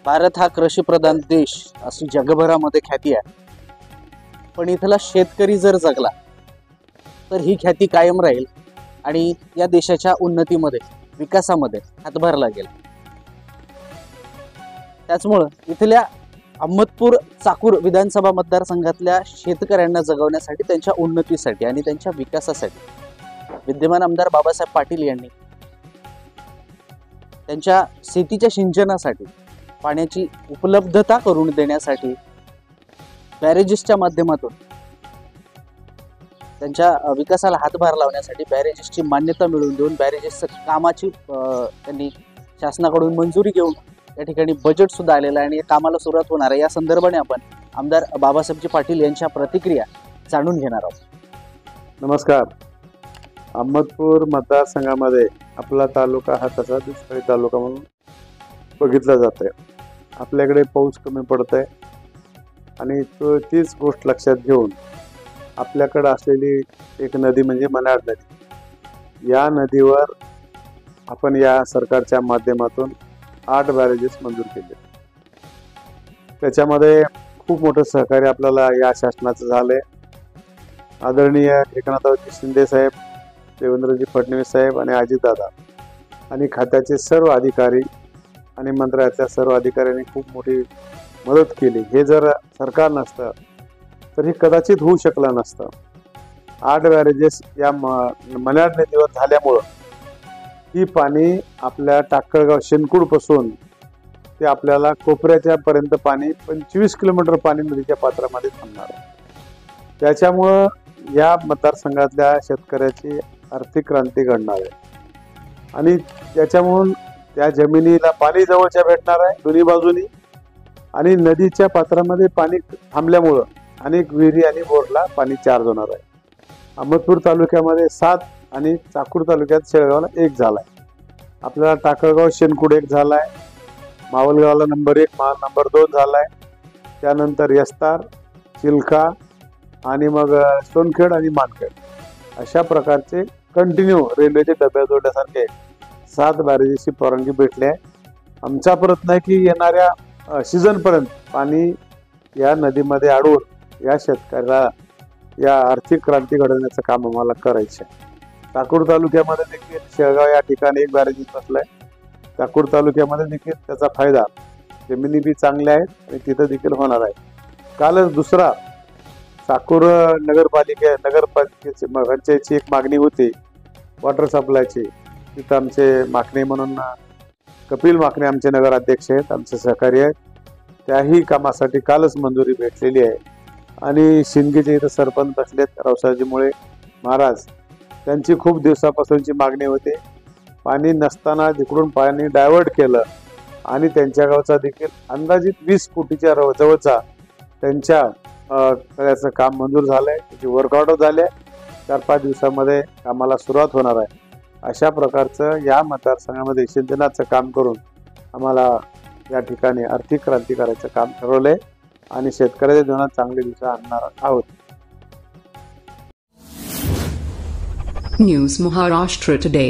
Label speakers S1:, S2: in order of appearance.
S1: भारत हा कृषीप्रधान देश अशी जगभरामध्ये ख्याती आहे, पण इथला शेतकरी जर जगला तर ही ख्याती कायम राहील आणि या देशाच्या उन्नतीमध्ये विकासामध्ये हातभार लागेल। त्याचमुळे इथल्या अहमदपूर चाकूर विधानसभा मतदारसंघातल्या शेतकऱ्यांना जगवण्यासाठी, त्यांच्या उन्नतीसाठी आणि त्यांच्या विकासासाठी विद्यमान आमदार बाबासाहेब पाटील यांनी त्यांच्या शेतीच्या सिंचनासाठी पाण्याची उपलब्धता करून देण्यासाठी बॅरेजेसच्या माध्यमातून त्यांच्या विकासाला हातभार लावण्यासाठी बॅरेजेसची मान्यता मिळवून देऊन बॅरेजेसच्या कामाची त्यांनी शासनाकडून मंजुरी घेऊन या ठिकाणी बजेट सुद्धा आलेलं आहे आणि कामाला सुरुवात होणार आहे। या संदर्भाने आपण आमदार बाबासाहेब पाटील यांच्या प्रतिक्रिया जाणून घेणार आहोत।
S2: नमस्कार। अहमदपूर मतदारसंघामध्ये आपला तालुका हा तसा दुष्काळी तालुका म्हणून बघितला जातोय। आपल्याकडे पाऊस कमी पडतोय आणि तीच गोष्ट लक्षात घेऊन आपल्याकडे असलेली एक नदी म्हणजे मन्याड नदी, या नदीवर आपण या सरकारच्या माध्यमातून 8 बॅरेजेस मंजूर केले। त्याच्यामध्ये खूप मोठं सहकार्य आपल्याला या शासनाचं झालंय। आदरणीय एकनाथरावजी शिंदे साहेब, देवेंद्रजी फडणवीस साहेब आणि अजितदादा आणि खात्याचे सर्व अधिकारी आणि मंत्रालयाच्या सर्व अधिकाऱ्यांनी खूप मोठी मदत केली। हे जर सरकार नसतं तर हे कदाचित होऊ शकलं नसतं। 8 बॅरेजेस या मन्याड नदीवर झाल्यामुळं ही पाणी आपल्या टाकळगाव शेनकुड पासून ते आपल्याला कोपऱ्याच्या पर्यंत पाणी 25 किलोमीटर पाणी नदीच्या पात्रामध्ये थांबणार आहे। त्याच्यामुळं या मतदारसंघातल्या शेतकऱ्याची आर्थिक क्रांती घडणार आहे आणि त्याच्यामुळं त्या जमिनीला पाणी जवळच्या भेटणार आहे दोन्ही बाजूनी आणि नदीच्या पात्रामध्ये पाणी थांबल्यामुळं अनेक विहिरी आणि बोरला पाणी चार्ज होणार आहे। अहमदपूर तालुक्यामध्ये 7 आणि चाकूर तालुक्यात शेळगावला 1 झालाय। आपल्याला टाकळगाव शेनकुड 1 झालाय, मावलगावला नंबर 1 नंबर 2 झालाय, त्यानंतर यस्तार, चिलखा आणि मग सोनखेड आणि मानखेड अशा प्रकारचे कंटिन्यू रेल्वेचे डब्या जोडण्यासारखे 7 बॅरेजेसची परवानगी भेटली आहे। आमचा प्रयत्न आहे की येणाऱ्या सीझन पर्यंत पाणी या नदीमध्ये अडवून या शेतकऱ्याला या आर्थिक क्रांती घडवण्याचं काम आम्हाला करायचं आहे। चाकूर तालुक्यामध्ये देखील शेळगाव या ठिकाणी 1 बॅरेजेस बसलाय। चाकूर तालुक्यामध्ये देखील त्याचा फायदा, जमिनी बी चांगल्या आहेत आणि तिथं देखील होणार आहे। कालच दुसरा चाकूर नगरपालिकेची पंचायतची एक मागणी होती वॉटर सप्लायची, तिथं आमचे माकणे म्हणून कपिल माकणे आमचे नगराध्यक्ष आहेत, आमचे सहकारी आहेत, त्याही कामासाठी कालच मंजुरी भेटलेली आहे। आणि शिंदगेचे इथं सरपंच बसलेत रावसाहेबजी मुळे महाराज, त्यांची खूप दिवसापासूनची मागणी होती। पाणी नसताना जिकडून पाणी डायव्हर्ट केलं आणि त्यांच्या गावचा देखील अंदाजित 20 कोटीच्या जवळचा त्यांच्या तळ्याचं काम मंजूर झालंय, त्याची वर्कआउट झाले। 4-5 दिवसामध्ये कामाला सुरुवात होणार आहे। अशा प्रकारचं या मतदारसंघामध्ये सिंचनाचं काम करून आम्हाला या ठिकाणी आर्थिक क्रांती करायचं काम ठरवलंय आणि शेतकऱ्याच्या जीवनात चांगले दिवस आणणार आहोत।
S3: News Maharashtra today.